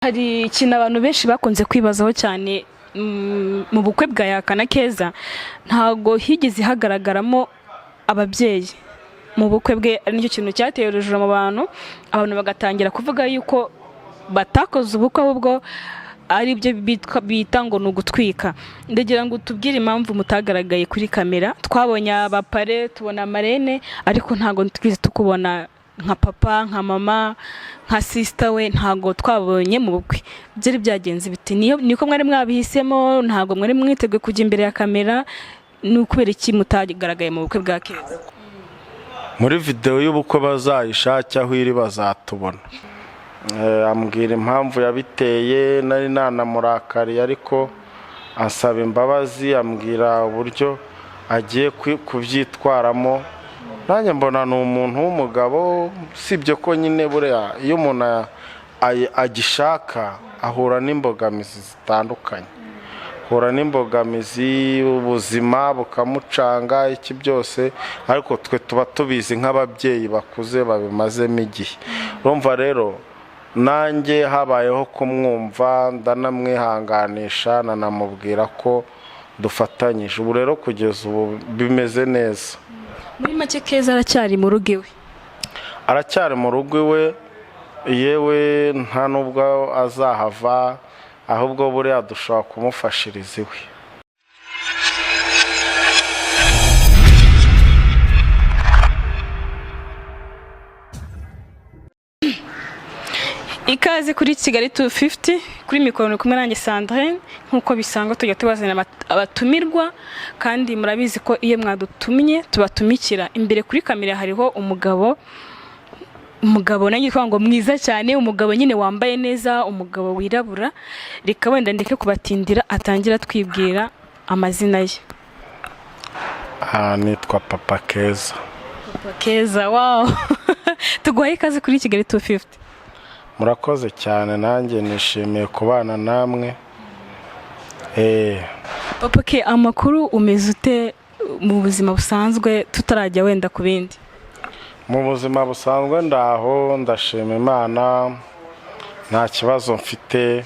Hari ikintu abantu benshi bakunze kwibazaho cyane mu bukwe bwa Yaka na KEZA, ntago higeze hagaragaramo ababyeyi mu bukwe bwe. Nicyo kintu cyateye urujijo mu bantu, abantu bagatangira kuvuga yuko batakoze ubukwe ahubwo ari byo bita ngo ni ugutwika. Ndagira ngo tubwire impamvu mutagaragaye kuri kamera. Twabonye abapare, tubona marene, ariko ntago twize tukubona nka papa, nka mama, nka sister we, ntago twabonye mu bukwe. Byari byagenze biti? Niko mwari mwabihisemo? Ntago mwari mwiteguye kujya imbere ya kamera? Ni ukubera iki mutagaragaye mu bukwe bwa KEZA? Muri video y'ubukwe bazayishaka aho iri bazatubona. Ambwira impamvu yabiteye, nari nanamurakariye ariko asaba imbabazi, ambwira uburyo agiye kubyitwaramo. Nanjye mbona ni umuntu w'umugabo, sibyo ko nyine buriya iyo umuntu agishaka ahura n'imbogamizi zitandukanye. Ahura n'imbogamizi, ubuzima bukamucanga, iki byose, ariko twe tuba tubizi nk'ababyeyi bakuze babimazemo igihe. Urumva rero nanjye habayeho kumwumva, ndanamwihanganisha, nanamubwira ko dufatanyije. Ubu rero kugeza ubu bimeze neza. Muri make KEZA aracyari mu rugo iwe? Aracyari mu rugo iwe, yewe nta nubwo azahava, ahubwo buriya dushobora kumufashiriza iwe. Ikaze kuri Kigali 250, kuri mikoro kumwe nanjye Sandrine. Nkuko bisanga tujya tubazana abatumirwa, kandi murabizi ko iyo mwadutumye tubatumikira. Imbere kuri kamera hariho umugabo nanjye ngo mwiza cyane, umugabo nyine wambaye neza, umugabo wirabura. Reka wenda ndeke kubatindira, atangira twibwira amazina ye. Nitwa Papa KEZA. Papa KEZA, wow. Tuguhaye ikaze kuri Kigali 250. Murakoze cyane, nanjye nishimiye kubana namwe. Papa ke, amakuru umeze ute mu buzima busanzwe tutarajya wenda ku bindi? Mu buzima busanzwe ndaho, ndashima Imana, nta kibazo mfite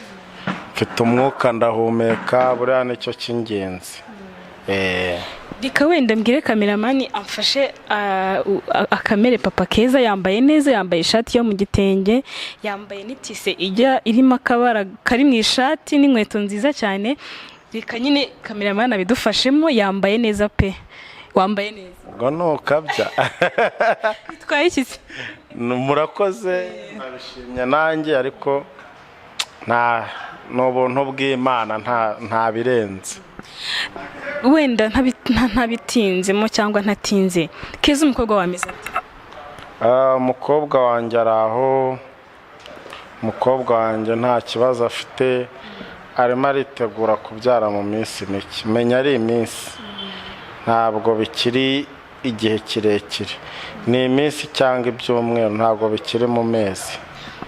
umwuka, ndahumeka, buriya nicyo cy'ingenzi. Reka wenda mbwire kameramani amfashe akamere Papa KEZA. Yambaye neza, yambaye ishati yo mu gitenge, yambaye n'itise ijya irimo akabara kari mu ishati, n'inkweto nziza cyane. Reka nyine kameramani abidufashemo, yambaye neza pe. Wambaye neza ngo ntukabya. Bitwaye iki? Murakoze, nabishimye nanjye, ariko n'ubuntu bw'Imana, nta birenze. Wenda ntabitinzemo cyangwa ntatinze, KEZA umukobwa wameze ate? Umukobwa wanjye araho, umukobwa wanjye nta kibazo afite, arimo aritegura kubyara mu minsi mike. Menya ari iminsi, ntabwo bikiri igihe kirekire, ni iminsi cyangwa ibyumweru, ntabwo bikiri mu mezi.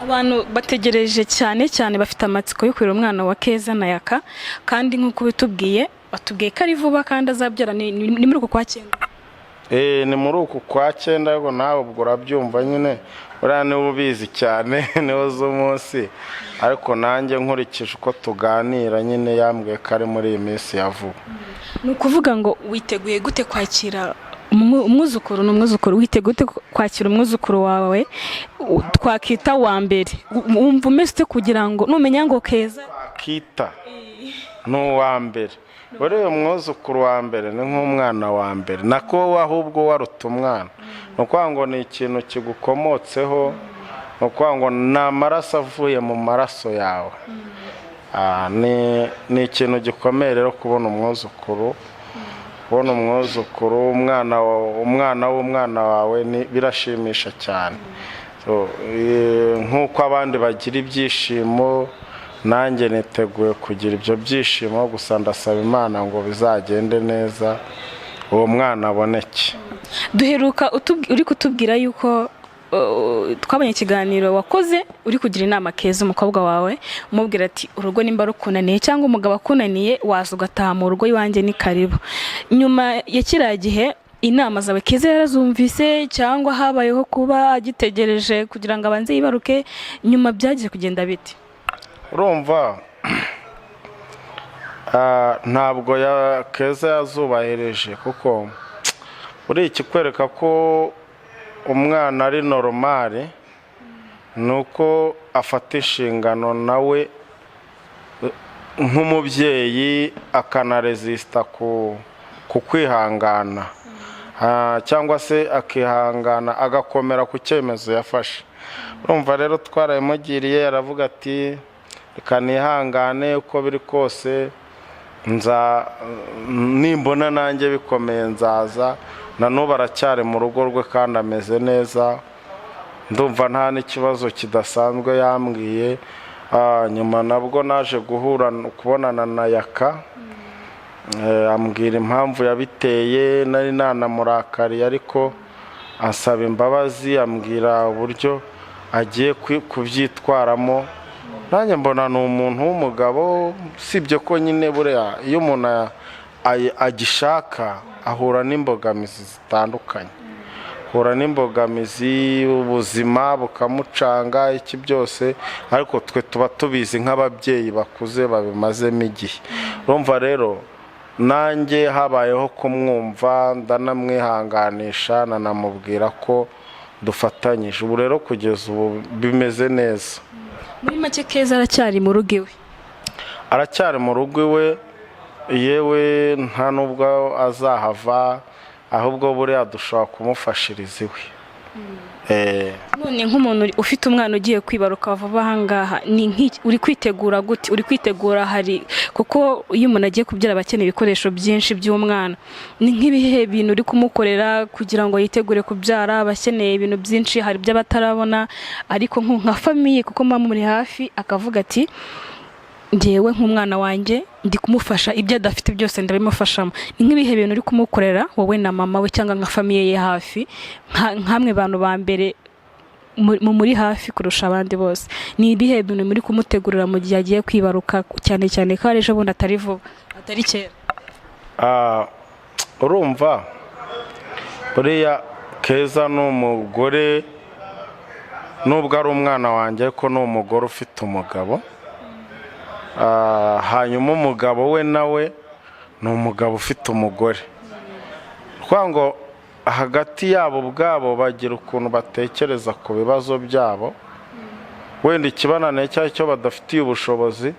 Abantu bategereje cyane bafite amatsiko yo kurera umwana wa KEZA na Yaka, kandi nk'uko bitubwiye batubwiye ko ari vuba kandi azabyara. Ni muri uku kwa 9? Ni muri uku kwa 9, ariko nawe ubwo urabyumva nyine, uriya niwe ubizi cyane, niwe z'umunsi. Ariko nanjye nkurikije uko tuganira nyine, yambwiye ko ari muri iyi minsi ya vuba. Ni ukuvuga ngo witeguye gute kwakira umwuzukuru? N'umwuzukuru witeguye gute kwakira umwuzukuru wawe twakita wa mbere? Wumva umeze ute kugira ngo numenya ngo KEZA twakita n'uwa mbere? Buriya umwuzukuru wa mbere ni nk'umwana wa mbere, nako ahubwo waruta umwana. Ni ukuvuga ngo ni ikintu kigukomotseho, ni ukuvuga ngo ni amaraso avuye mu maraso yawe. Ni ikintu gikomeye rero kubona umwuzukuru. Kubona umwuzukuru, umwana w'umwana wawe, birashimisha cyane. Nk'uko abandi bagira ibyishimo, nanjye niteguye kugira ibyo byishimo, gusa ndasaba Imana ngo bizagende neza, uwo mwana aboneke. Duheruka uri kutubwira yuko twabonye ikiganiro wakoze uri kugira inama KEZA umukobwa wawe, umubwira ati urugo nimba rukunaniye cyangwa umugabo akunaniye, waza ugataha mu rugo iwanjye ni karibu. Nyuma ya kiriya gihe inama zawe KEZA yarazumvise cyangwa habayeho kuba agitegereje kugira ngo abanze yibaruke? Nyuma byagiye kugenda biti? urumva ntabwo KEZA yazubahirije kuko buri ikikwereka ko umwana ari normal nuko afata inshingano nawe nk'umubyeyi akanaresista ku kwihangana cyangwa se akihangana agakomera ku cyemezo yafashe. Urumva rero twarayimugiriye aravuga ati reka nihangane uko biri kose nimbona nanjye bikomeye nzaza. Na n'ubu aracyari mu rugo rwe kandi ameze neza, ndumva nta n'ikibazo kidasanzwe yambwiye. Nyuma nabwo naje kubonana na Yaka, ambwira impamvu yabiteye, nari nanamurakariye ariko asaba imbabazi, ambwira uburyo agiye kubyitwaramo. Nanjye mbona ni umuntu w'umugabo, sibyo ko nyine buriya iyo umuntu agishaka ahura n'imbogamizi zitandukanye, ahura n'imbogamizi, ubuzima bukamucanga iki byose, ariko twe tuba tubizi nk'ababyeyi bakuze babimazemo igihe. Urumva rero nanjye habayeho kumwumva, ndanamwihanganisha, nanamubwira ko dufatanyije. Ubu rero kugeza ubu bimeze neza. Muri make KEZA aracyari mu rugo iwe? Aracyari mu rugo iwe, yewe nta nubwo azahava, ahubwo buriya dushobora kumufashiriza iwe. None nk'umuntu ufite umwana ugiye kwibaruka vuba ahangaha, uri kwitegura gute? Uri kwitegura hari kuko iyo umuntu agiye kubyara abakeneye ibikoresho byinshi by'umwana, ni nk'ibihe bintu uri kumukorera kugira ngo yitegure kubyara? Abakeneye ibintu byinshi, hari ibyo batarabona, ariko nka famiye kuko mama muri hafi akavuga ati ngewe nk'umwana wanjye ndi kumufasha, ibyo adafite byose ndabimufashamo. Ni nk'ibihe bintu uri kumukorera wowe na mama we cyangwa nka famiye ye hafi, nkamwe bantu ba mbere muri hafi kurusha abandi bose? Ni ibihe bintu muri kumutegurira mu gihe agiye kwibaruka, cyane cyane ko ari ejo bundi atari vuba, atari kera? Urumva buriya KEZA ni umugore, nubwo ari umwana wanjye ariko ni umugore ufite umugabo. Hanyuma umugabo we nawe ni umugabo ufite umugore. Ngo hagati yabo ubwabo bagira ukuntu batekereza ku bibazo byabo, wenda ikibananiye cyangwa icyo badafitiye ubushobozi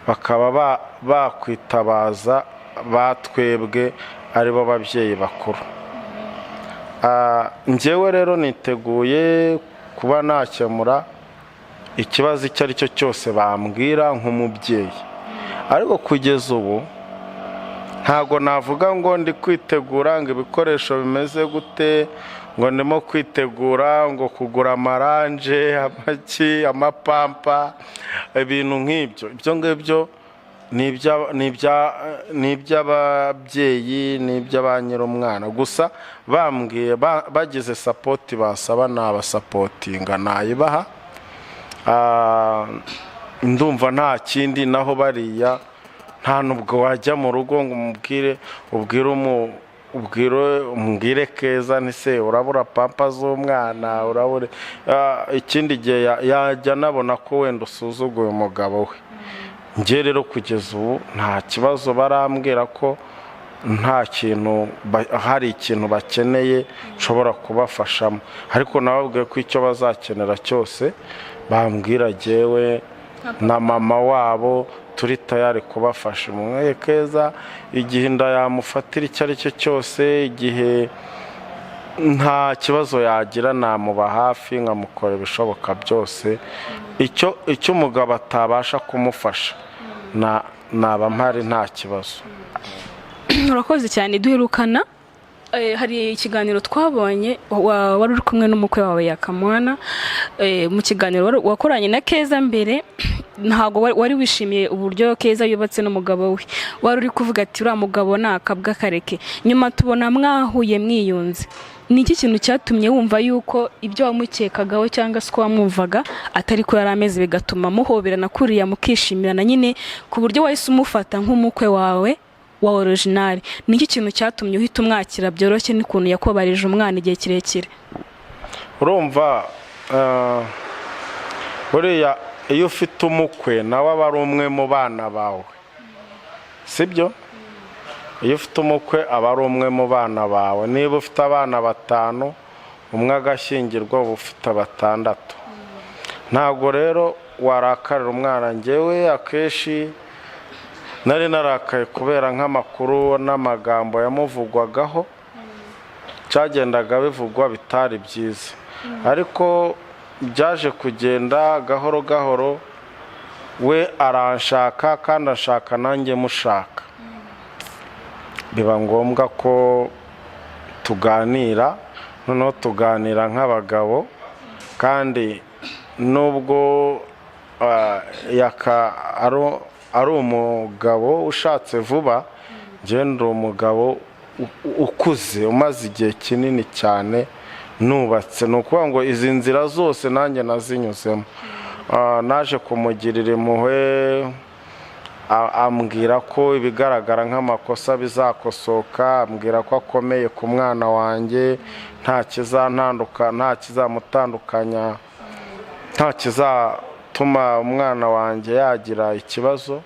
bakaba bakwitabaza batwebwe aribo babyeyi bakuru. Njyewe rero niteguye kuba nakemura ikibazo icyo ari cyo cyose bambwira nk'umubyeyi, ariko kugeza ubu ntago navuga ngo ndi kwitegura ngo ibikoresho bimeze gute, ngo ndimo kwitegura ngo kugura amaranje, amaki, amapampa, ibintu nk'ibyo. Ibyo ngibyo ni iby'ababyeyi, ni iby'abanyir'umwana. Gusa bambwiye bagize sapoti basaba, nabasapotinga nayibaha. Ndumva nta kindi, naho bariya nta nubwo wajya mu rugo ngo umbwire KEZA ntise urabura pampa z'umwana, urabure ikindi gihe yajya nabona ko wenda usuzuguye umugabo we. Njye rero kugeza ubu nta kibazo barambwira ko nta kintu, hari ikintu bakeneye nshobora kubafashamo, ariko nababwiye ko icyo bazakenera cyose bambwira jyewe na mama wabo turi tayari kubafasha. Umwe KEZA igihe inda yamufatira icyo ari cyo cyose, igihe nta kibazo yagira, namuba hafi nkamukora ibishoboka byose. Icyo umugabo atabasha kumufasha naba mpari, nta kibazo. Urakoze cyane. Duherukana hari ikiganiro twabonye wari uri kumwe n'umukwe wawe Yakamwana. Mu kiganiro wakoranye na KEZA mbere, ntago wari wishimiye uburyo KEZA yubatse n'umugabo we, wari uri kuvuga ati uriya mugabo nakabwa kareke. Nyuma tubona mwahuye mwiyunze. Ni iki kintu cyatumye wumva yuko ibyo wamukekagaho cyangwa se ko wamwumvaga atari ko yari ameze, bigatuma muhoberana kuriya mukishimirana nyine ku buryo wahise umufata nk'umukwe wawe wa original? Ni iki kintu cyatumye uhita umwakira byoroshye n'ukuntu yakobarije umwana igihe kirekire? Urumva buriya iyo ufite umukwe nawe aba ari umwe mu bana bawe, sibyo? Iyo ufite umukwe aba ari umwe mu bana bawe. Niba ufite abana 5 umwe agashyingirwa uba ufite 6. Ntabwo rero warakarira umwana. Njyewe akenshi nari narakaye kubera nk'amakuru n'amagambo yamuvugwagaho cyagendaga bivugwa bitari byiza, ariko byaje kugenda gahoro gahoro. We aranshaka kandi ashaka nanjye mushaka, biba ngombwa ko tuganira, noneho tuganira nk'abagabo. Kandi nubwo ari umugabo ushatse vuba, njye ndi umugabo ukuze umaze igihe kinini cyane nubatse. Ni ukuvuga ngo izi nzira zose nanjye nazinyuzemo. Naje kumugirira impuhwe, ambwira ko ibigaragara nk'amakosa bizakosoka, ambwira ko akomeye ku mwana wanjye, nta kizamutandukanya, nta kizatuma umwana wanjye yagira ikibazo.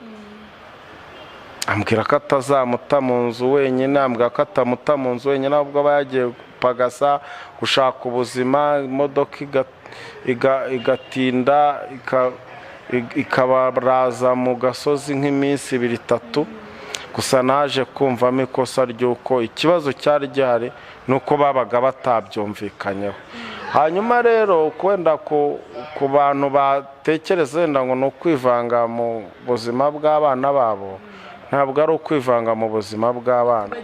Ambwira ko atazamuta mu nzu wenyine, ambwira ko atamuta mu nzu wenyine, ahubwo aba yagiye gupagasa gushaka ubuzima, imodoka igatinda ikabaraza mu gasozi nk'iminsi 2-3. Gusa naje kumvamo ikosa ry'uko ikibazo cyari gihari nuko babaga batabyumvikanyeho. Hanyuma rero kwenda ku bantu batekereza wenda ngo ni ukwivanga mu buzima bw'abana babo, ntabwo ari ukwivanga mu buzima bw'abana,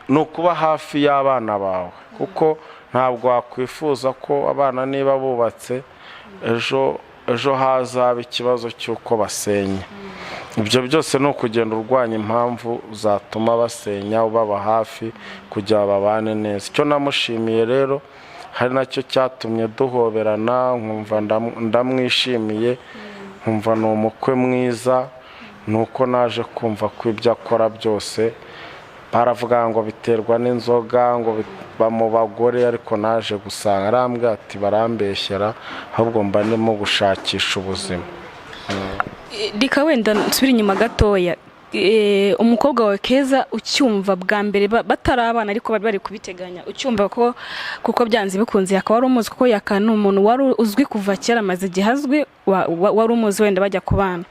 ni ukuba hafi y'abana bawe. Kuko ntabwo wakwifuza ko abana niba bubatse ejo hazaba ikibazo cy'uko basenya. Ibyo byose ni ukugenda urwanya impamvu zatuma basenya, ubaba hafi kugira babane neza. Icyo namushimiye rero hari nacyo cyatumye duhoberana, nkumva ndamwishimiye, nkumva ni umukwe mwiza. Nuko naje kumva ko ibyo akora byose baravuga ngo biterwa n'inzoga, ngo mu bagore, ariko naje gusanga arambwira ati barambeshyera, ahubwo mba ndimo gushakisha ubuzima. Reka wenda nsubire inyuma gatoya. Umukobwa wawe KEZA ucyumva bwa mbere batarabana ariko bari kubiteganya, ucyumva ko kuko byanze bikunze yakaba ari umuzi, kuko yakana umuntu wari uzwi kuva kera, maze gihazwe wari umuzi wenda bajya kubana.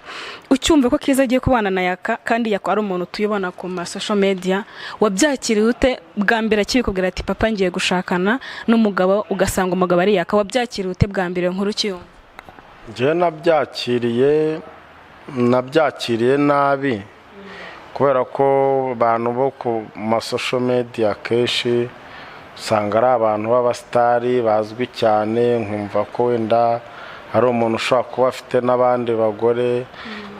Ucyumva ko KEZA agiye kubana na Yaka, kandi Yaka ari umuntu tuyibona ku ma social media, wabyakiriye ute bwa mbere akibikubwira ati papa ngiye gushakana n'umugabo, ugasanga umugabo ari Yaka? Wabyakiriye ute bwa mbere nkuru cyumva? Njye nabyakiriye nabi, kubera ko abantu bo ku ma social media kenshi usanga ari abantu b'abasitari bazwi cyane. Nkumva ko wenda ari umuntu ushobora kuba afite n'abandi bagore,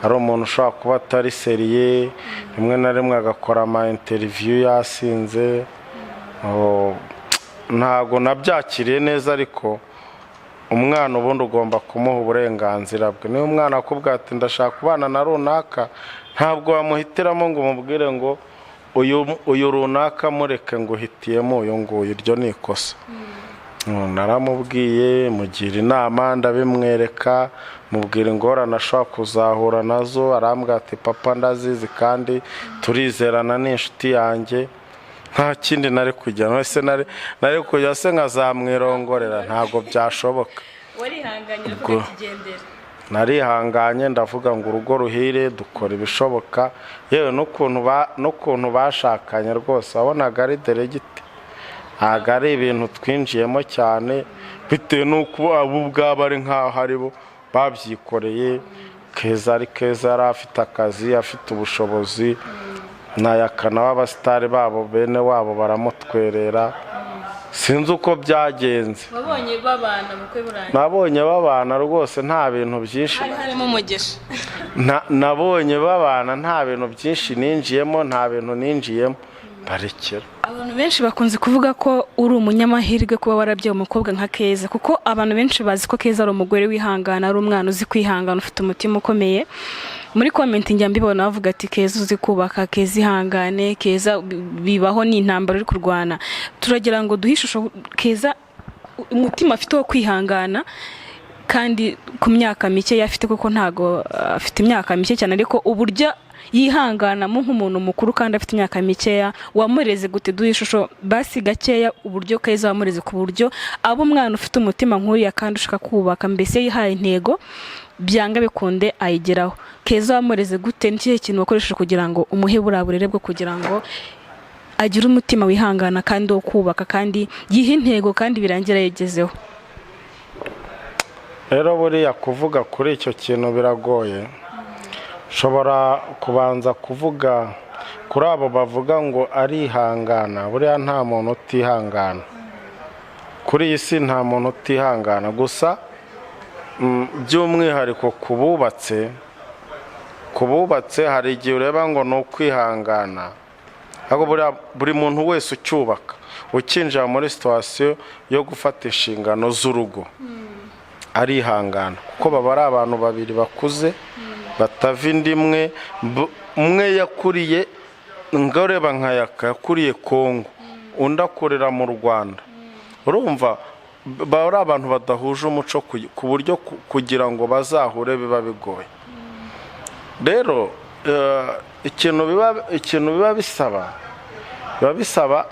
ari umuntu ushobora kuba atari seriye, rimwe na rimwe agakora ama interview yasinze. Ntago nabyakiriye neza, ariko umwana ubundi ugomba kumuha uburenganzira bwe. Niba umwana akubwira ati ndashaka kubana na runaka, ntabwo wamuhitiramo ngo umubwire ngo uyu runaka mureke ngo uhitiyemo uyu nguyu. Iryo ni ikosa. Naramubwiye, mugira inama, ndabimwereka, mubwira ingorane ashobora kuzahura nazo. Arambwira ati papa ndazizi kandi turizerana, n'inshuti yanjye, nta kindi nari kujya. Nose nari kujya se nkazamwirongorera, ntabwo byashoboka. Warihanganye uvuga kigendera? Narihanganye ndavuga ngo urugo ruhire, dukora ibishoboka. Yewe n'ukuntu bashakanye rwose wabonaga ari deregite, ntabwo ari ibintu twinjiyemo cyane, bitewe n'uko abo ubwabo ari nk'aho ari bo babyikoreye. KEZA yari afite akazi, afite ubushobozi, nayakana w'abasitari babo bene wabo baramutwerera. Sinzi uko byagenze. Wabonye babana mukwe buranye? Nabonye babana rwose, nta bintu byinshi harimo umugisha. Nabonye babana, nta bintu byinshi ninjiyemo, nta bintu ninjiyemo, barekera. Abantu benshi bakunze kuvuga ko uri umunyamahirwe kuba warabyaye umukobwa nka KEZA, kuko abantu benshi bazi ko KEZA ari umugore wihangana, ari umwana uzi kwihangana, ufite umutima ukomeye. Muri comment njya mbibona bavuga ati KEZA uzi kubaka, KEZA ihangane, KEZA bibaho ni intambara uri kurwana. Turagira ngo duhe ishusho KEZA umutima afite wo kwihangana, kandi ku myaka mike afite, kuko ntago afite imyaka mike cyane, ariko uburyo yihanganamo nk'umuntu mukuru kandi afite imyaka mikeya. Wamureze gute? Duha ishusho basi gakeya uburyo KEZA wamureze, ku buryo abo umwana ufite umutima nk'uriya kandi ushaka kubaka, mbese yihaye intego byanga bikunde ayigeraho. KEZA wamureze gute? Ni kihe kintu wakoresheje kugira ngo umuhe buriya burere bwo kugira ngo agire umutima wihangana kandi wo kubaka kandi yihe intego kandi birangira yegezeho? Rero buriya kuvuga kuri icyo kintu biragoye. Nshobora kubanza kuvuga kuri abo bavuga ngo arihangana. Buriya nta muntu utihangana kuri iyi si, nta muntu utihangana. Gusa by'umwihariko kububatse hari igihe ureba ngo ni ukwihangana, ariko buri muntu wese ucyubaka ukinjira muri situwasiyo yo gufata inshingano z'urugo arihangana, kuko baba ari abantu babiri bakuze batava inda imwe. Umwe yakuriye ngareba nkayaka, yakuriye Kongo, undi akorera mu Rwanda. Urumva baba ari abantu badahuje umuco, ku buryo kugira ngo bazahure biba bigoye. Rero ikintu biba bisaba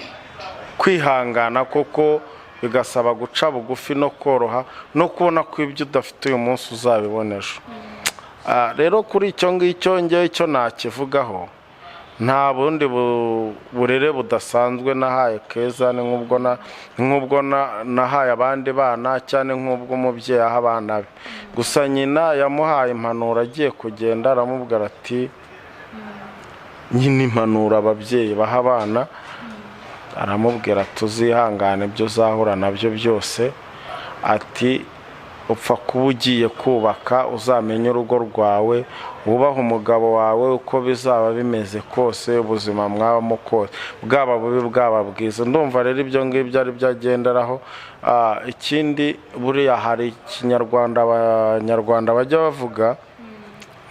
kwihangana, koko bigasaba guca bugufi no koroha no kubona ko ibyo udafite uyu munsi uzabibona ejo. Rero kuri icyo ngicyo ngewe icyo nakivugaho, nta bundi burere budasanzwe nahaye KEZA, ni nk'ubwo nahaye abandi bana, cyane nk'ubwo umubyeyi aha abana be. Gusa nyina yamuhaye impanuro agiye kugenda, aramubwira ati nyine impanuro ababyeyi baha abana, aramubwira tuzihangane ibyo uzahura nabyo byose. Ati upfa kuba ugiye kubaka, uzamenye urugo rwawe, wubaha umugabo wawe uko bizaba bimeze kose, ubuzima mwabamo kose, bwaba bubi bwaba bwiza. Ndumva rero ibyo ngibyo ari byagenderaho. Ikindi buriya hari ikinyarwanda abanyarwanda bajya bavuga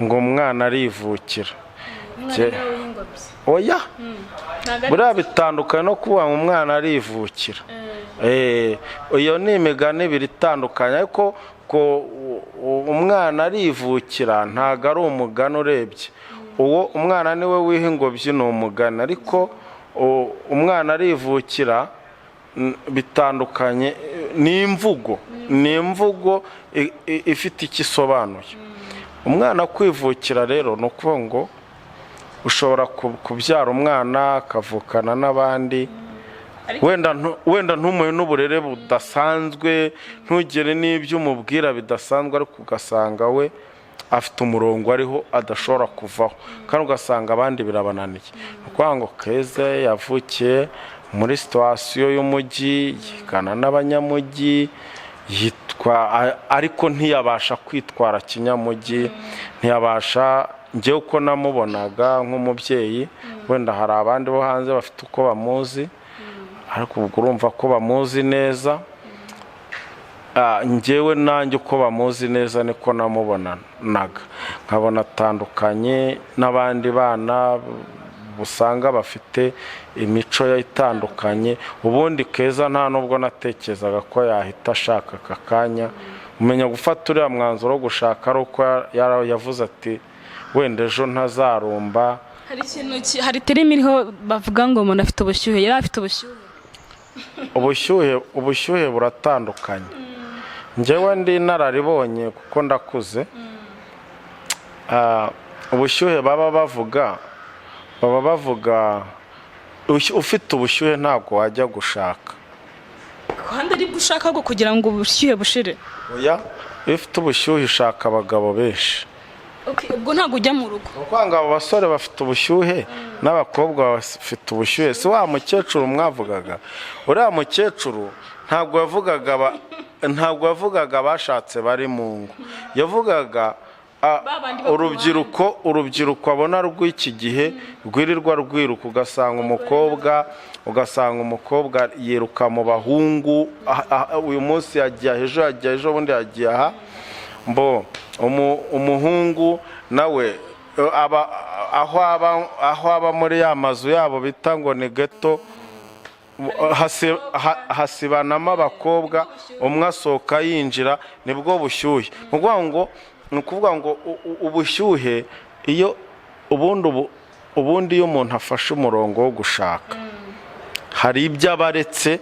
ngo umwana arivukira. Oya, buriya bitandukanye no kuvuga ngo umwana arivukira. Iyo ni imigani ibiri itandukanye, ariko ko umwana arivukira ntago ari umugani urebye. Uwo umwana niwe wiha ingobyi, ni umugani, ariko umwana arivukira bitandukanye, ni imvugo ifite ikisobanuye. Umwana kwivukira rero ni ukuvuga ngo ushobora kubyara umwana akavukana n'abandi, wenda ntumuhe n'uburere budasanzwe, ntugere n'ibyo umubwira bidasanzwe, ariko ugasanga we afite umurongo ariho adashobora kuvaho, kandi ugasanga abandi birabananiye. Ni ukuvuga ngo KEZA yavukiye muri situwasiyo y'umujyi, yigana n'abanyamujyi, ariko ntiyabasha kwitwara kinyamujyi, ntiyabasha. Njyewe uko namubonaga nk'umubyeyi, wenda hari abandi bo hanze bafite uko bamuzi, ariko ubwo urumva ko bamuzi neza. Njyewe nanjye uko bamuzi neza niko namubonanaga, nkabona atandukanye n'abandi bana usanga bafite imico itandukanye. Ubundi KEZA nta nubwo natekerezaga ko yahita ashaka aka kanya. Umenya gufata uriya mwanzuro wo gushaka ari uko yavuze ati wenda ejo ntazarumba. Hari terimi iriho bavuga ngo umuntu afite ubushyuhe. Yari afite ubushyuhe buratandukanye. Njyewe ndi nararibonye kuko ndakuze. Ubushyuhe baba bavuga ufite ubushyuhe ntabwo wajya gushaka. Kandi ari gushaka ngo kugira ngo ubushyuhe bushire. Oya, iyo ufite ubushyuhe ushaka abagabo benshi. Ubwo ntabwo ujya mu rugo. Ukwanga abo basore bafite ubushyuhe n'abakobwa bafite ubushyuhe. Si wa mukecuru mwavugaga, uriya mukecuru ntabwo yavugaga bashatse bari mu ngo, yavugaga urubyiruko abona rw'iki gihe rwirirwa rwiruka. ugasanga umukobwa yiruka mu bahungu, uyu munsi yagiye ejo bundi yagiye aha. Umuhungu nawe aho aba muri ya mazu yabo bita ngo ni geto, hasibanamo abakobwa, umwe asohoka yinjira, nibwo bushyuhe. Ni ukuvuga ngo ubushyuhe iyo ubundi iyo umuntu afashe umurongo wo gushaka hari ibyo abaretse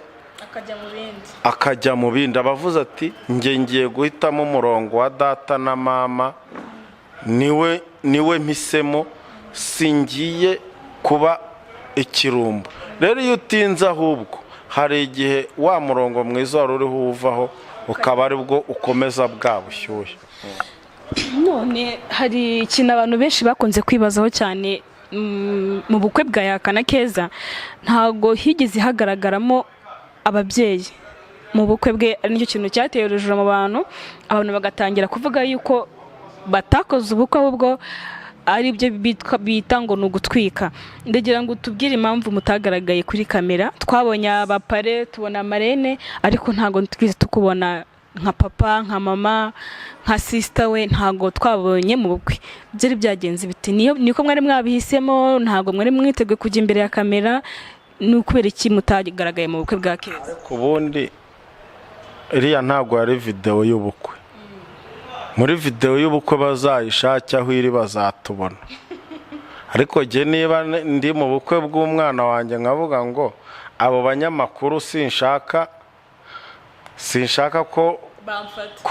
akajya mu bindi, abavuze ati ngiye guhitamo umurongo wa data na mama, niwe mpisemo, singiye kuba ikirumbo. Rero iyo utinze ahubwo hari igihe wa murongo mwiza wari uriho uvaho, ukaba ari bwo ukomeza bwa bushyuhe. None hari ikintu abantu benshi bakunze kwibazaho cyane mu bukwe bwa Yaka na KEZA, ntago higeze hagaragaramo ababyeyi mu bukwe bwe. Ari nicyo kintu cyateye urujijo mu bantu bagatangira kuvuga yuko batakoze ubukwe, ahubwo ari byo bita ngo ni ugutwika. Ndagira ngo tubwire impamvu mutagaragaye kuri kamera. Twabonye abapare, tubona amarene, ariko ntago twize tukubona nka papa, nka mama, nka sister we, ntago twabonye mu bukwe. Byari byagenze bite? Niko mwari mwabihisemo? Ntago mwari mwiteguye kujya imbere ya kamera? Ni ukubera iki mutagaragaye mu bukwe bwa KEZA? Ubundi iriya ntago yari video y'ubukwe. Muri video y'ubukwe bazayishaka aho iri bazatubona. Ariko je niba ndi mu bukwe bw'umwana wanjye nkavuga ngo abo banyamakuru sinshaka ko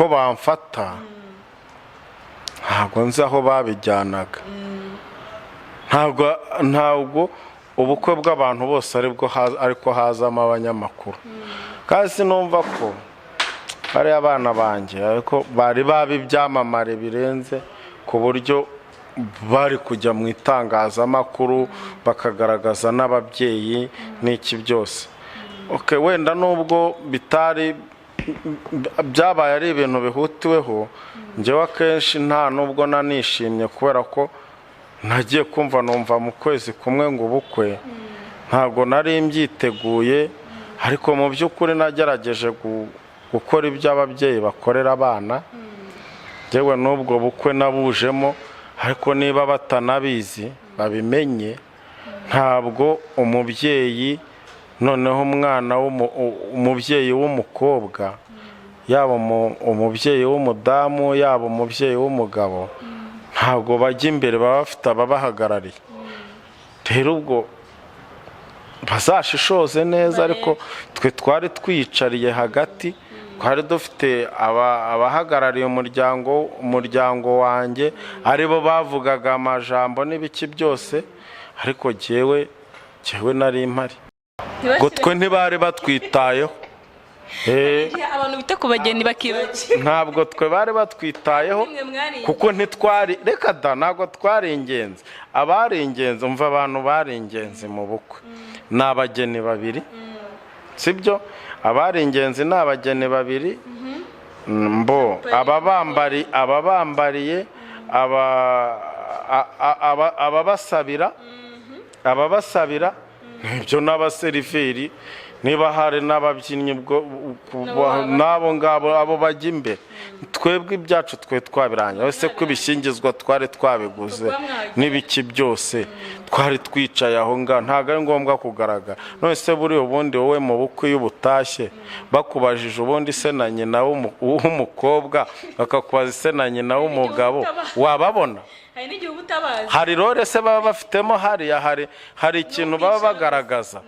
bamfata, ntabwo nzi aho babijyanaga. Ntabwo ubukwe bw'abantu bose ariko hazamo abanyamakuru. Kandi sinumva ko bari abana banjye ariko bari babibyamamare birenze ku buryo bari kujya mu itangazamakuru bakagaragaza n'ababyeyi n'iki byose. Wenda nubwo bitari byabaye ari ibintu bihutiweho, njyewe akenshi nta nubwo nanishimye kubera ko nagiye kumva numva mu kwezi kumwe ngo ubukwe, ntabwo nari mbyiteguye. Ariko mu by'ukuri nagerageje gukora ibyo ababyeyi bakorera abana. Njyewe n'ubwo bukwe nabujemo, ariko niba batanabizi babimenye. Ntabwo umubyeyi, noneho umwana umubyeyi w'umukobwa, yaba umubyeyi w'umudamu, yaba umubyeyi w'umugabo, ntabwo bajya imbere, baba bafite ababahagarariye. Rero ubwo bazashishoze neza. Ariko twe twari twicariye hagati, twari dufite abahagarariye umuryango wanjye, aribo bavugaga amajambo n'ibiki byose. Ariko jyewe nari impari, ngo twe ntibari batwitayeho. Abantu bita ku bageni bakibaki, ntabwo twe bari batwitayeho kuko ntitwari, reka da, ntabwo twari ingenzi. Abari ingenzi, umva abantu bari ingenzi mu bukwe ni abageni babiri, sibyo? Abari ingenzi ni abageni babiri, ababambariye, ababasabira, ibyo n'abaseriveri, niba hari n'ababyinnyi n'abo ngabo, abo bajya imbere. Twebwe ibyacu twe twabirangije. Ese ko ibishyingizwa twari twabiguze n'ibiki byose, twari twicaye aho ngaho, ntabwo ari ngombwa kugaragara. None se buri ubundi wowe mu bukwe y'ubutashye bakubajije ubundi se na nyina w'umukobwa, bakakubaza se na nyina w'umugabo, wababona? Hari rore se baba bafitemo, hari ikintu baba bagaragaza.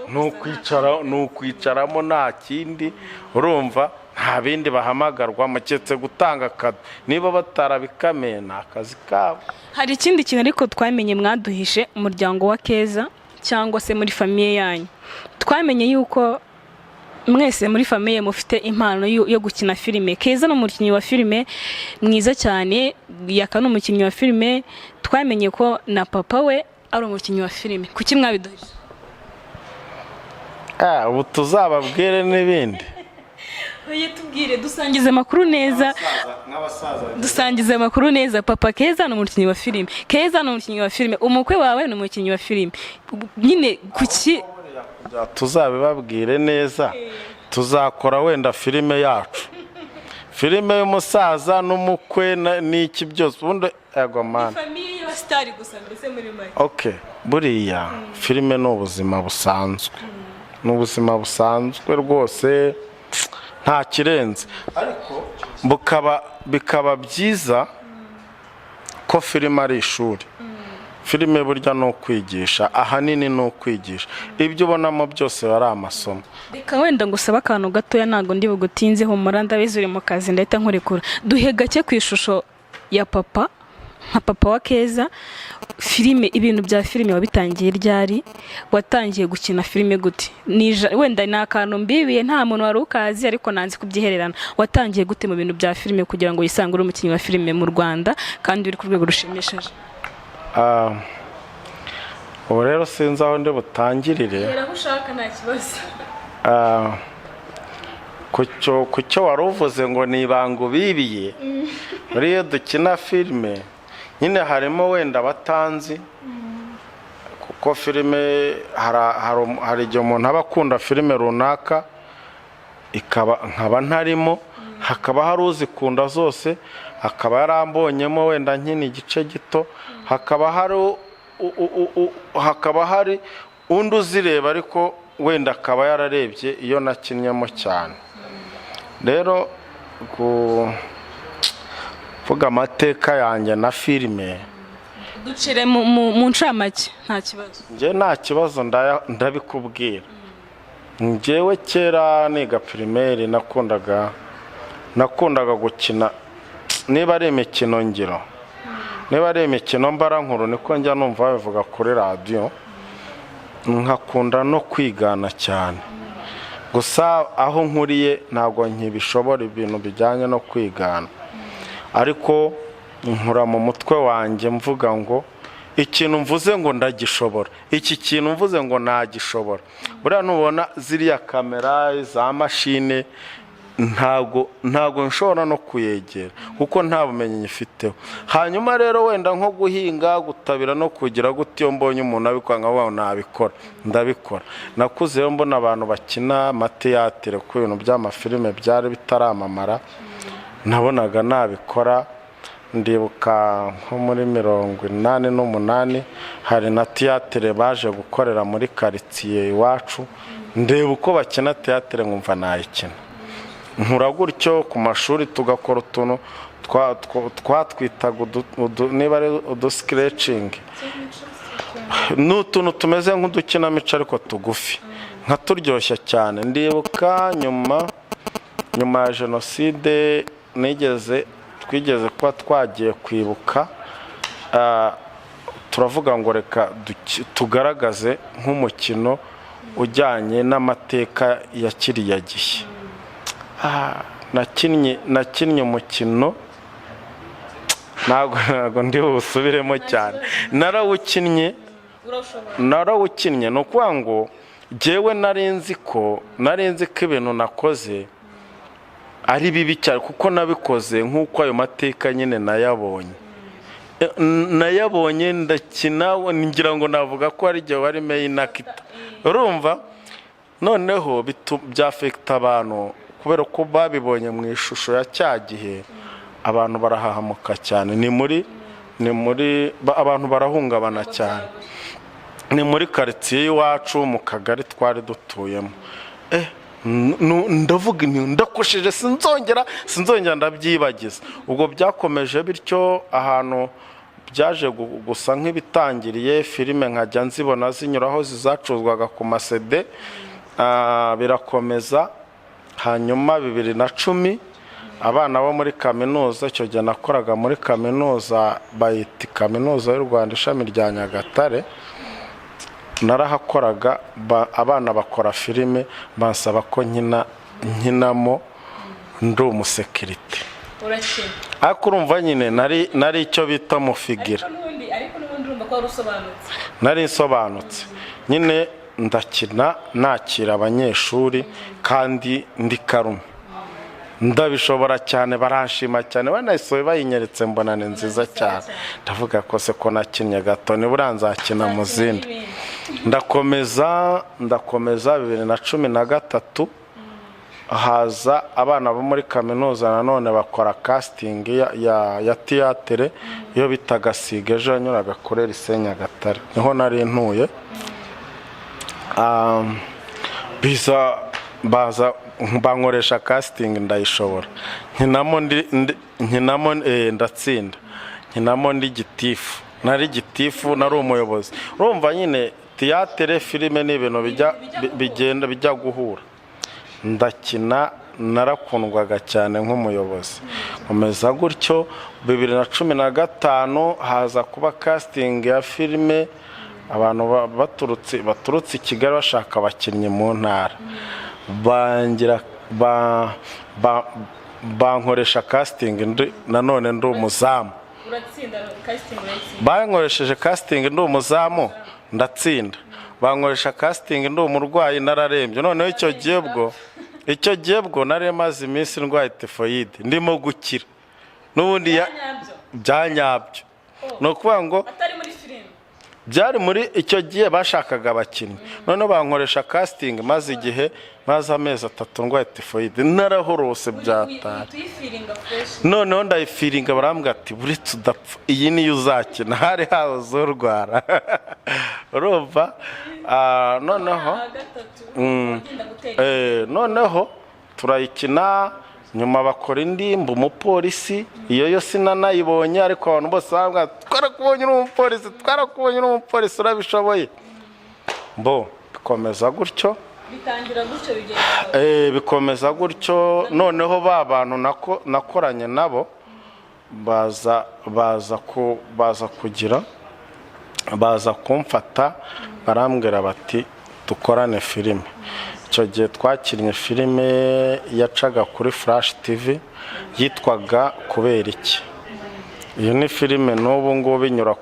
Ni ukwicaramo, nta kindi. Urumva, nta bindi bahamagarwa muketse gutanga kado. Niba batarabikamiye ni akazi kabo. Hari ikindi kintu ariko twamenye mwaduhishe umuryango wa KEZA cyangwa se muri famiye yanyu. Twamenye yuko mwese muri famiye mufite impano yo gukina filime. KEZA ni umukinnyi wa filime mwiza cyane, Yaka ni umukinnyi wa filime. Twamenye ko na papa we ari umukinnyi wa filime. Kuki mwabiduhishe? Ubu tuzababwire n'ibindi. Oye, tubwire, dusangize amakuru neza. Dusangize amakuru neza. Papa KEZA ni umukinnyi wa filime. KEZA ni umukinnyi wa filime. Umukwe wawe ni umukinnyi wa filime. Nyine kuki tuzabibabwire neza? Tuzakora wenda filime yacu, filime y'umusaza n'umukwe n'iki byose. Ubundi ego man, famiye y'abasitari gusa mbese muri make. Buriya filime ni ubuzima busanzwe. n'ubuzima busanzwe rwose nta kirenze, ariko bikaba byiza ko filime ari ishuri. Filime burya ni ukwigisha, ahanini ni ukwigisha, ibyo ubonamo byose ari amasomo. Reka wenda ngusaba akantu gatoya, ntago ndi bugutinzeho, ndabizi uri mu kazi ndahita nkurekura. Duhe gake ku ishusho ya papa, nka papa wa Keza. Filime, ibintu bya filime wabitangiye ryari? Watangiye gukina filime gute? Wenda ni akantu mbibiye, nta muntu wari ukazi ariko nanzi kubyihererana. Watangiye gute mu bintu bya filime kugira ngo yisange uri umukinnyi wa filime mu Rwanda kandi uri ku rwego rushimishije? Ubu rero sinzi aho ndi butangirire. Rero ushaka nta kibazo. Kucyo wari uvuze ngo ni ibanga ubibiye, iyo dukina filime nyine harimo wenda batanzi, kuko filime hari igihe umuntu aba akunda filime runaka nkaba ntarimo, hakaba hari uzikunda zose, hakaba yarambonyemo wenda nkini igice gito, hakaba hari undi uzireba ariko wenda akaba yararebye iyo nakinnyemo cyane. Rero kuvuga amateka yanjye na filime ducire mu ncamake nta kibazo. Njye nta kibazo ndabikubwira. Njyewe kera niga primaire nakundaga gukina, niba ari imikino ngiro, niba ari imikino mbarankuru niko njya numva babivuga kuri radio, nkakunda no kwigana cyane. Gusa aho nkuriye ntabwo nkibishobora ibintu bijyanye no kwigana, ariko nkura mu mutwe wanjye mvuga ngo ikintu mvuze ngo ndagishobora, iki kintu mvuze ngo nagishobora. Buriya nubona ziriya kamera za mashine ntago nshobora no kuyegera kuko nta bumenyi nyifiteho. Hanyuma rero wenda nko guhinga, gutabira no kugira gute, iyo mbonye umuntu abikora nkaho nabikora, ndabikora. Nakuzeyo mbona abantu bakina amateatire ku bintu by'amafilime byari bitaramamara, nabonaga nabikora. Ndibuka nko muri 88 hari na teatire baje gukorera muri quartier iwacu, ndeba uko bakina teatire nkumva nayikina. Nkura gutyo ku mashuri tugakora utuntu twatwitaga niba ari scratching, n'utuntu tumeze nk'udukinamico ariko tugufi, nka turyoshya cyane. Ndibuka nyuma ya jenoside twigeze kuba twagiye kwibuka, turavuga ngo reka tugaragaze nk'umukino ujyanye n'amateka ya kiriya gihe. Nakinnye umukino, ntabwo ndi busubiremo cyane. Narawukinnye ni ukuvuga ngo jyewe narinzi ko ibintu nakoze ari bibi cyane, kuko nabikoze nk'uko ayo mateka nyine nayabonye ndakina, ngira ngo navuga ko ari igihe wari meyinakita, urumva. Noneho byafekita abantu kubera ko babibonye mu ishusho ya cya gihe, abantu barahahamuka cyane. Ni muri abantu barahungabana cyane. Ni muri quartier iwacu mu kagari twari dutuyemo. Ndavuga ndakosheje, sinzongera ndabyibagiza. Ubwo byakomeje bityo, ahantu byaje gusa nk'ibitangiriye, filime nkajya nzibona zinyuraho zizacuzwaga ku masede, birakomeza. Hanyuma 2010 abana bo muri kaminuza, icyo gihe nakoraga muri kaminuza bayita Kaminuza y'u Rwanda ishami rya Nyagatare, narahakoraga. Abana bakora filime bansaba ko nkinamo ndi umusekirite. Ariko urumva nyine nari icyo bita mufigira, nari nsobanutse nyine. Ndakina nakira abanyeshuri kandi ndi karume, ndabishobora cyane, baranshima cyane, banayisobe bayinyeretse mbona ni nziza cyane. Ndavuga ko se ko nakinnye gato nibura nzakina mu zindi. Ndakomeza 2013 haza abana bo muri kaminuza nanone bakora casting ya teatire iyo bitaga Siga, ejo yanyuraga kuri Nyagatare, niho nari ntuye. biza baza bankoresha casting ndayishobora nkinamo ndatsinda nkinamo ndi gitifu nari gitifu nari umuyobozi urumva nyine théâtre filime ni ibintu bigenda bijya guhura ndakina narakundwaga cyane nk'umuyobozi nkomeza gutyo 2015 haza kuba casting ya filime abantu baturutse i Kigali bashaka abakinnyi mu ntara bankoresha casting nanone ndi umuzamu bankoresheje casting ndi umuzamu ndatsinda bankoresha casting ndi umurwayi nararembye noneho icyo gihebwo nari maze iminsi ndwaye typhoid ndimo gukira n'ubundi byanyabyo no kuvuga ngo byari muri icyo gihe bashakaga abakinnyi noneho bankoresha casting maze igihe maze amezi 3 ndwaye typhoid narahorose byatari noneho ndayifiringa barambwira ati buretse udapfa iyi niyo uzakina hari hazo urwara urumva noneho turayikina nyuma bakora indimba umupolisi iyo yo sinanayibonye ariko abantu bose bambwira twarakubonye n'umupolisi urabishoboye bikomeza gutyo bikomeza gutyo noneho ba bantu nakoranye nabo baza kumfata barambwira bati dukorane filime icyo gihe twakinnye filime yacaga kuri Flash TV yitwaga kubera iki iyo ni filime n'ubu ngubu inyura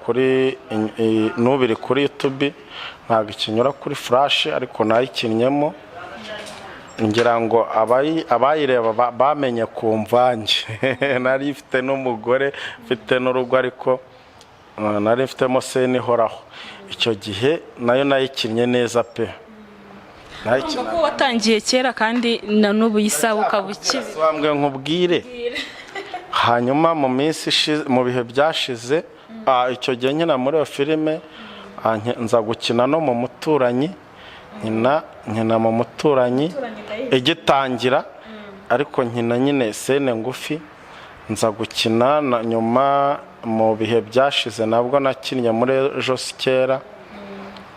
n'ubiri kuri YouTube ntabwo ikinyura kuri Flash ariko nayikinnyemo ngira ngo abayireba bamenye ku mvange nari ifite n'umugore mfite n'urugo ariko nari mfitemo sene ihoraho icyo gihe nayo nayikinnye neza pe ko watangiye kera kandi na n'ubu yisaba ukabukize wambwe nkubwire hanyuma mu minsi mu bihe byashize icyo gihe nyina muri iyo filime nza gukina no mu muturanyi nkina mu muturanyi igitangira ariko nkina nyine sene ngufi nza gukina nyuma mu bihe byashize nabwo nakinnye muri ejo kera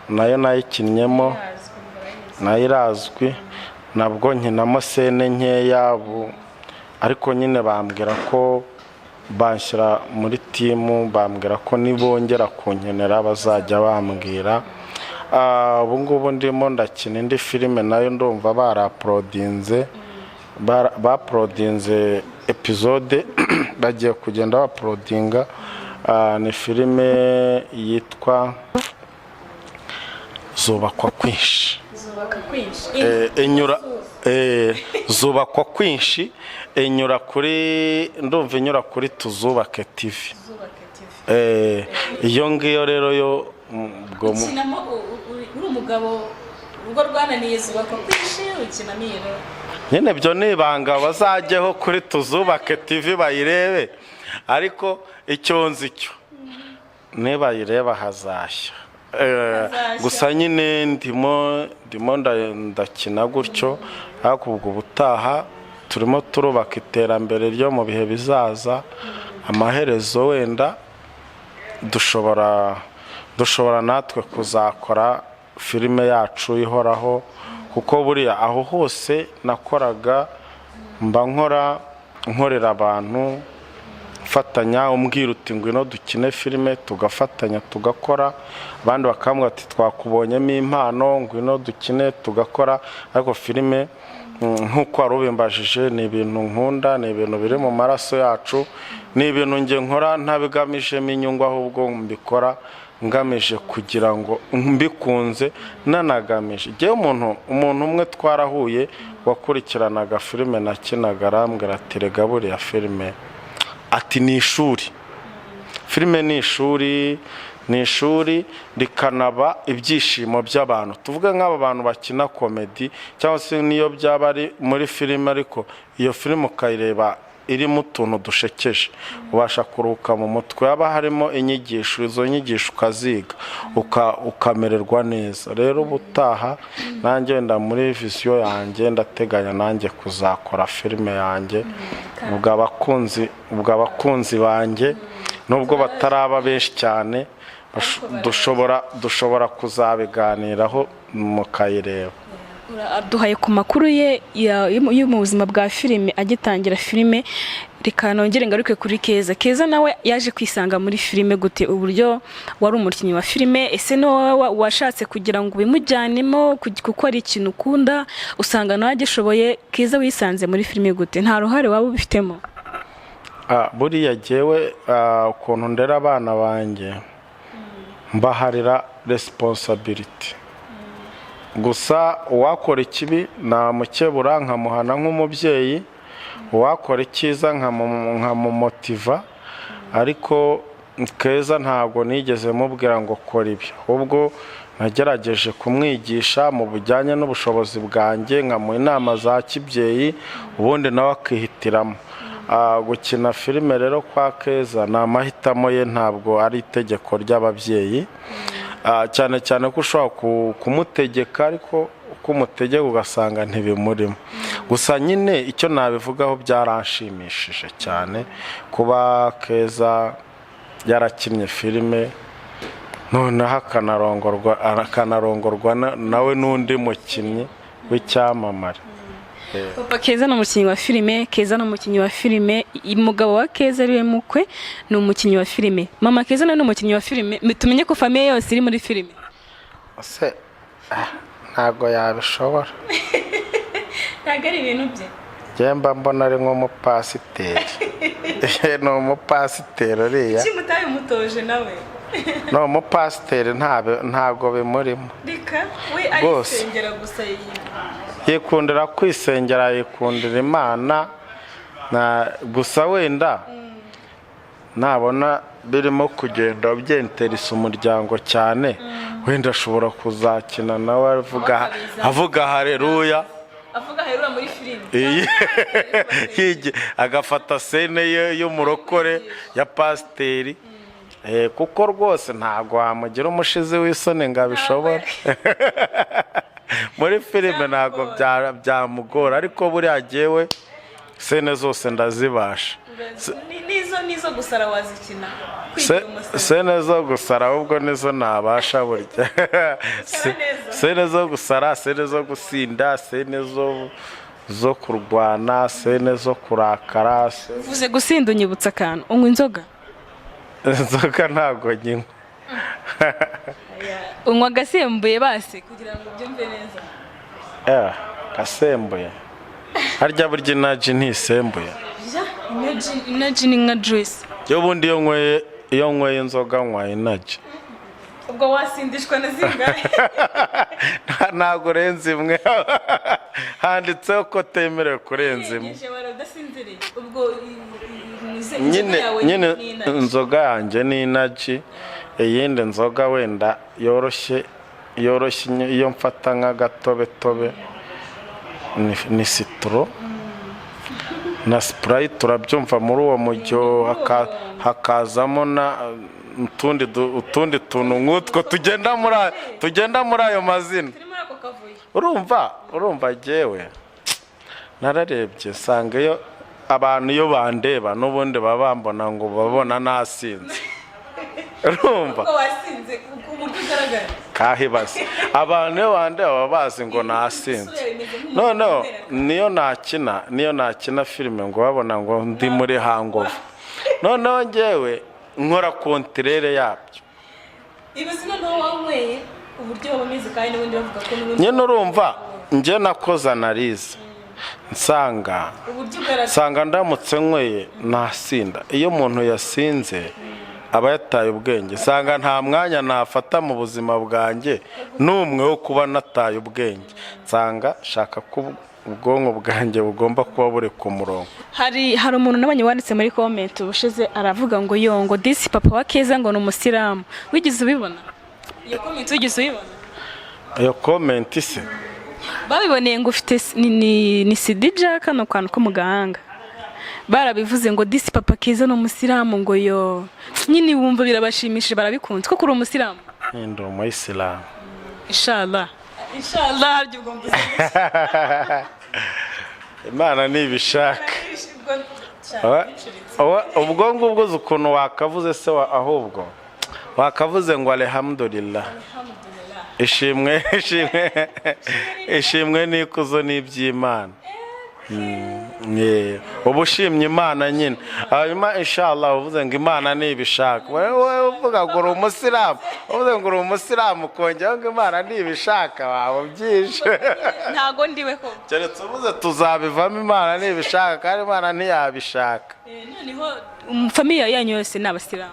nayo nayikinnyemo nayirazwi nabwo nkinamo sene nkeya ariko nyine bambwira ko banshyira muri timu bambwira ko nibongera kunkenera bazajya bambwira ubu ngubu ndimo ndakina indi filime nayo ndumva baplodinze episode bagiye kugenda baplodinga ni filime yitwa zubakwa kwinshi zubakwa kwinshi inyura kuri tuzubake TV iyo ngiyo rero yo uri umugabo ubwo rwananiye zubakwa kwinshi ukinamiro nyine byo nibanga bazajyeho kuri tuzubake TV bayirebe ariko icyo nzi cyo nibayireba hazashya gusa nyine ndimo ndakina gutyo ariko ubwo ubutaha turimo turubaka iterambere ryo mu bihe bizaza amaherezo wenda dushobora natwe kuzakora filime yacu ihoraho kuko buriya aho hose nakoraga mba nkorera abantu fatanya umbwira uti ngwino dukine filime tugafatanya tugakora abandi bakambwira ati twakubonyemo impano ngwino dukine tugakora ariko filime nk'uko warubimbajije ni ibintu nkunda ni ibintu biri mu maraso yacu ni ibintu nge nkora ntabigamijemo inyungu ahubwo mbikora ngamije kugira ngo mbikunze nanagamije igihe umuntu umwe twarahuye wakurikiranaga filime nakinaga arambwira ati rega buriya filime ati ni ishuri filime ni ishuri rikanaba ibyishimo by'abantu tuvuge nk'aba bantu bakina komedi cyangwa se niyo byaba ari muri filime ariko iyo filime ukayireba irimo utuntu dushekeje ubasha kuruhuka mu mutwe, haba harimo inyigisho, izo nyigisho ukaziga ukamererwa neza. Rero ubutaha nanjye wenda muri visiyo yanjye ndateganya nanjye kuzakora filime yanjye ubwo abakunzi banjye nubwo bataraba benshi cyane dushobora kuzabiganiraho mukayireba. Duhaye ku makuru ye yo mu buzima bwa filime, agitangira filime. Reka nongere ngaruke kuri KEZA. KEZA nawe yaje kwisanga muri filime gute? Uburyo wari umukinnyi wa filime, ese no washatse kugira ngo bimujyanemo kuko ari ikintu ukunda usanga nawe agishoboye? KEZA wisanze muri filime gute? Nta ruhare waba ubifitemo? Buriya jyewe ukuntu ndera abana banjye mbaharira responsibility. Gusa uwakora ikibi namukebura nkamuhana nk'umubyeyi, uwakora icyiza nkamumotiva. Ariko KEZA ntabwo nigeze mubwira ngo kora ibi, ahubwo nagerageje kumwigisha mu bujyanye n'ubushobozi bwanjye, nkamuha inama za kibyeyi, ubundi nawe akihitiramo. Gukina filime rero kwa KEZA ni amahitamo ye, ntabwo ari itegeko ry'ababyeyi. Cyane cyane ko ushobora kumutegeka, ariko uko umutegeka ugasanga ntibimurimo. Gusa nyine icyo nabivugaho byaranshimishije cyane kuba KEZA yarakinnye filime, noneho akanarongorwa nawe n'undi mukinnyi w'icyamamare. Papa KEZA ni umukinnyi wa filime, KEZA ni umukinnyi wa filime, umugabo wa KEZA ariwe Mukwe ni umukinnyi wa filime, mama KEZA nawe ni umukinnyi wa filime. Tumenye ko famille yose iri muri filime. Ese ntago yabishobora. Ntago ari ibintu bye. Jemba mbona ari nk'umupasiteri. Ni umupasiteri uriya. Iki mutaye umutoje nawe? No, umupasiteri ntago bimurimo. Reka we arisengera gusa yikundira kwisengera, yikundira Imana. Gusa wenda nabona birimo kugenda byenterisa umuryango cyane, wenda ashobora kuzakina nawe avuga haleluya, muri filime. Agafata scene y'umurokore ya pasiteri. Kuko rwose ntabwo wamugira umushizi w'isoni ngo abishobore. Muri filime ntabwo byamugora, ariko buriya jyewe scene zose ndazibasha. Nizo gusara wazikina? Scene zo gusara ahubwo nizo nabasha burya. Scene zo gusara, scene zo gusinda, scene zo kurwana, scene zo kurakara. Uvuze gusinda unyibutsa akantu, unywa inzoga? Inzoga ntabwo nyinywa. Unywa gasembuye base kugira ngo byumve neza? Gasembuye harya burya inaji ntisembuye. Inaji ni nka juice. Yo bundi iyo nyweye inzoga nywa inaji. Ubwo wasindishwa na zingahe? Ntabwo urenze imwe. Handitseho ko temerewe kurenza imwe. Nyine inzoga yanjye ni inaji. Iyindi nzoga wenda yoroshye iyo mfata nk'agatobetobe ni citro na Sprite. Turabyumva muri uwo mujyo hakazamo na utundi tuntu nk'utwo tugenda muri ayo mazina. Urumva jyewe nararebye nsanga iyo abantu iyo bandeba n'ubundi babambona ngo babona nasinze. Urumva ko wasinze uburyo ugaragara kahibaza abantu iyo bandeba baba bazi ngo nasinze. Noneho niyo nakina filime ngo babona ngo ndi muri hangover. Noneho njyewe nkora kontrere yabyo. Ibizina no wanyweye uburyo babameze kandi n'ubundi bavuga ko n'ubundi. Nyine urumva nje nakoze analize nsanga ndamutse nyweye nasinda. Iyo umuntu yasinze aba yataye ubwenge. Nsanga nta mwanya nafata mu buzima bwanjye n'umwe wo kuba nataye ubwenge. Nsanga shaka ko ubwonko bwanjye bugomba kuba buri ku murongo. Hari umuntu nabanye wanditse muri comment ubushize aravuga ngo yongo disi papa wa KEZA ngo ni umusiramu. Wigize ubibona? Iyo comment wigize ubibona? Iyo comment se babiboneye ngo ufite ni sidija kano kantu ko mu gahanga. barabivuze ngo disi papa Keza no umusiramu ngo yo nyine bumva birabashimishije barabikunze ko kuri umusiramu ndi umuyisilamu inshallah haryo ugomba Imana nibishaka ubwo ngubwo ukuntu wakavuze se ahubwo wakavuze ngo alhamdulillah ishimwe n'ikuzo n'iby'Imana ubushimye Imana nyine hanyuma inshallah uvuze ngo Imana nibishaka wowe uvuga ngo uri umusiramu uvuze ngo uri umusiramu kongera ngo Imana nibishaka wawe byinshi ntago ndiwe ko keretse uvuze tuzabivamo Imana nibishaka kandi Imana ntiyabishaka noneho famille yanyu yose n'abasiramu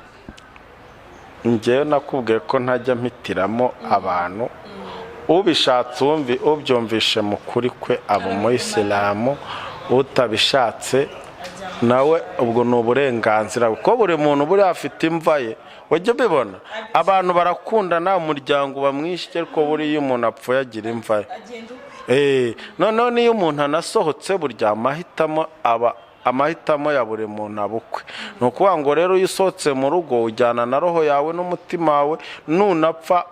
njyewe nakubwiye ko ntajya mpitiramo abantu ubishatse ubyumvishe mu kuri kwe aba umuyisilamu utabishatse nawe ubwo ni uburenganzira kuko buri muntu buri afite imva ye wajya ubibona abantu barakundana umuryango bamwishe ariko buriya umuntu apfuye agira imva ye noneho niyo umuntu anasohotse burya amahitamo ya buri muntu abukwe ni ukuvuga ngo rero iyo usohotse mu rugo ujyana na roho yawe n'umutima wawe nunapfa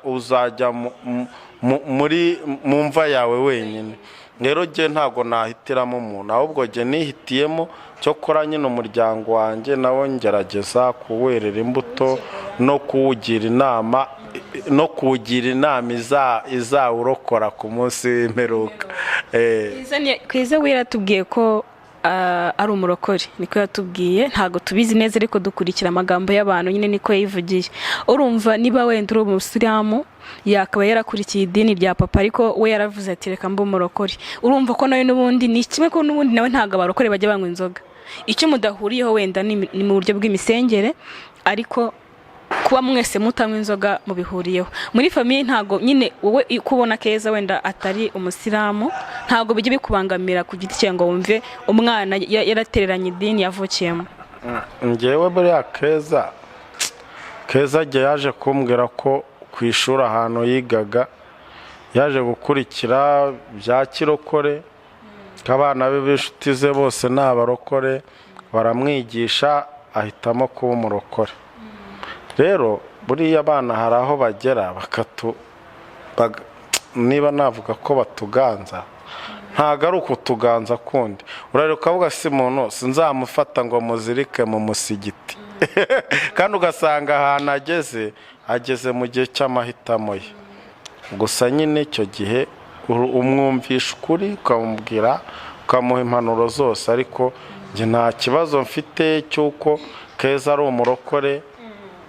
uzajya mu mva yawe wenyine rero jye ntago nahitiramo umuntu ahubwo jye nihitiyemo cyokora nyine umuryango wanjye nawo ngerageza kuwerera imbuto no kuwugira inama izawurokora ku munsi w'imperuka Keza we yaratubwiye ko ari umurokore niko yatubwiye ntago tubizi neza ariko dukurikira amagambo y'abantu nyine niko yayivugiye urumva niba wenda uri umusiramu yakaba yarakurikiye idini rya papa ariko we yaravuze ati reka mbe umurokore urumva ko nawe n'ubundi ni kimwe ko n'ubundi nawe ntago abarokore bajya banywa inzoga icyo mudahuriyeho wenda ni mu buryo bw'imisengere ariko kuba mwese mutanywa inzoga mubihuriyeho muri famille ntago nyine wowe kubona Keza wenda atari umusiramu ntago bijye bikubangamira ku giti cye ngo wumve umwana yaratereranye idini yavukiyemo njyewe buriya Keza jye yaje kumbwira ko ku ishuri ahantu yigaga yaje gukurikira bya kirokore abana be b'inshuti ze bose ni abarokore baramwigisha ahitamo kuba umurokore rero buriya abana hari aho bagera niba navuga ko batuganza ntago ari ukutuganza kundi urareka ukavuga si muntu sinzamufata ngo muzirike mu musigiti kandi ugasanga ahantu ageze mu gihe cy'amahitamo ye gusa nyine icyo gihe umwumvisha ukuri ukamubwira ukamuha impanuro zose ariko njye nta kibazo mfite cy'uko Keza ari umurokore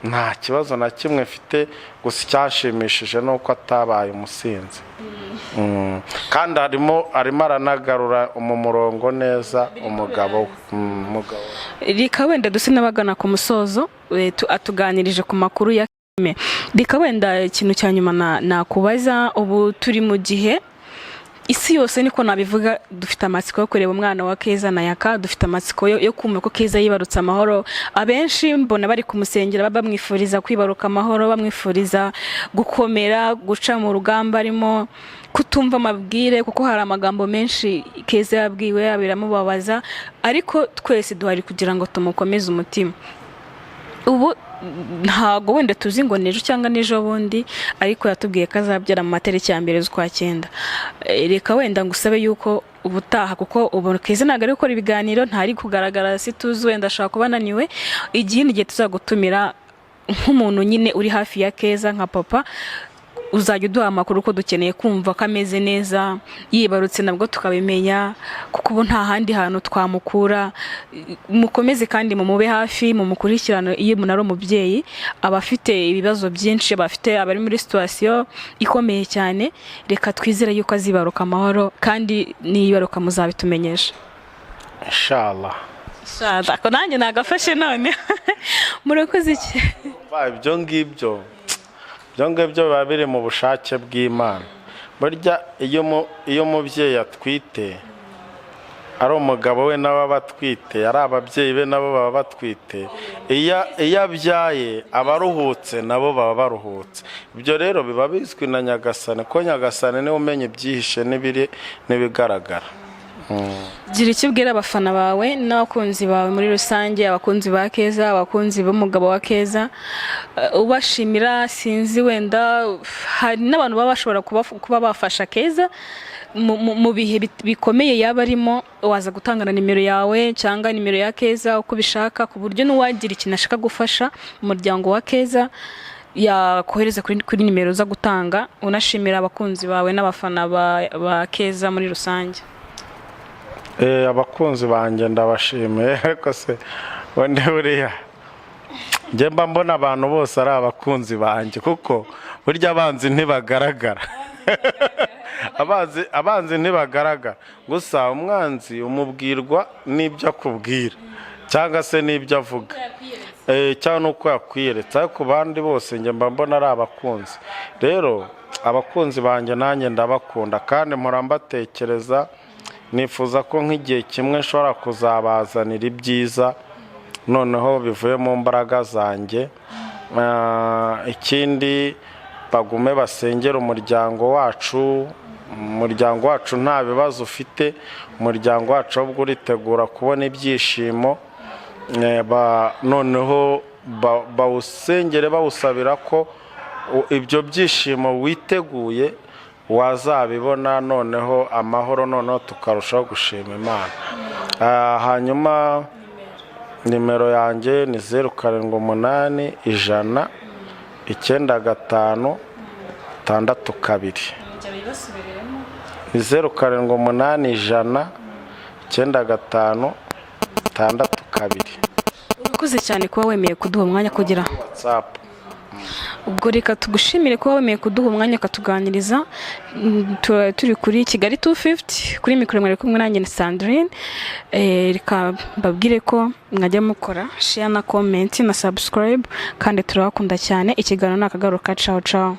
nta kibazo na kimwe mfite gusa icyashimishije nuko atabaye umusinzi kandi arimo aranagarura mu murongo neza umugabo rika wenda duse n'abagana ku musozo atuganirije ku makuru ya rika wenda ikintu cya nyuma nakubaza ubu turi mu gihe isi yose niko nabivuga dufite amatsiko yo kureba umwana wa Keza na Yaka dufite amatsiko yo kumva ko Keza yibarutse amahoro abenshi mbona bari kumusengera bamwifuriza kwibaruka amahoro bamwifuriza gukomera guca mu rugamba arimo kutumva amabwire kuko hari amagambo menshi Keza yabwiwe biramubabaza ariko twese duhari kugira ngo tumukomeze umutima ubu ntago wenda tuzi ngo nejo cyangwa nejo bundi ariko yatubwiye ko azabyara mu matariki ya mbere z'ukwa 9 reka wenda ngusabe yuko ubutaha kuko ubu Keza ntago ari gukora ibiganiro ntari kugaragara si tuzi wenda ashaka kubananiwe igihe n'igihe tuzagutumira nk'umuntu nyine uri hafi ya Keza nka papa uzajya uduha amakuru ko dukeneye kumva ko ameze neza yibarutse nabwo tukabimenya kuko ubu nta handi hantu twamukura mukomeze kandi mumube hafi mumukurikirano iyo munaro umubyeyi abafite ibibazo byinshi abari muri situation ikomeye cyane reka twizere yuko azibaruka amahoro kandi niyibaruka muzabitumenyesha inshallah ko nanjye nagafashe none murakoze iki ibyo ngibyo biba biri mu bushake bw'Imana burya iyo umubyeyi atwite ari umugabo we nabo batwite ari ababyeyi be nabo baba batwite iyo abyaye abaruhutse nabo baba baruhutse ibyo rero biba bizwi na Nyagasani ko Nyagasani niwe umenya ibyihishe n'ibigaragara gira icyo ubwira abafana bawe n'abakunzi bawe muri rusange, abakunzi ba KEZA, abakunzi b'umugabo wa KEZA, ubashimira. Sinzi wenda hari n'abantu baba bashobora kuba bafasha KEZA mu bihe bikomeye yaba arimo, waza gutangana nimero yawe cyangwa nimero ya KEZA uko bishaka, ku buryo n'uwagira ikintu ashaka gufasha umuryango wa KEZA yakohereza kuri nimero za gutanga. Unashimira abakunzi bawe n'abafana ba KEZA muri rusange. Abakunzi banjye ndabashimiye, ariko se wende buriya njye mba mbona abantu bose ari abakunzi banjye, kuko burya abanzi ntibagaragara. abanzi ntibagaragara, gusa umwanzi umubwirwa n'ibyo akubwira cyangwa se n'ibyo avuga, cyangwa nuko yakwiyeretse. ariko bandi bose njye mba mbona ari abakunzi. Rero abakunzi banjye nanjye ndabakunda kandi mpora mbatekereza, nifuza ko nk'igihe kimwe nshobora kuzabazanira ibyiza noneho bivuye mu mbaraga zanjye. Ikindi bagume basengera umuryango wacu. Umuryango wacu nta bibazo ufite, umuryango wacu ahubwo uritegura kubona ibyishimo. Noneho bawusengere bawusabira ko ibyo byishimo witeguye wazabibona, noneho amahoro, noneho tukarushaho gushima Imana. Hanyuma nimero yanjye ni 078 100 95 62. Ni 078 100 95 62. Urakoze cyane kuba wemeye kuduha umwanya kugira WhatsApp. Ubwo reka tugushimire kuba wemeye kuduha umwanya ukatuganiriza. Turi kuri Kigali 250 kuri mikoro mwari kumwe nanjye na Sandrine. Reka mbabwire ko mwajya mukora share na comment na subscribe, kandi turabakunda cyane. Ikiganiro nakagaruka. Ciao ciao.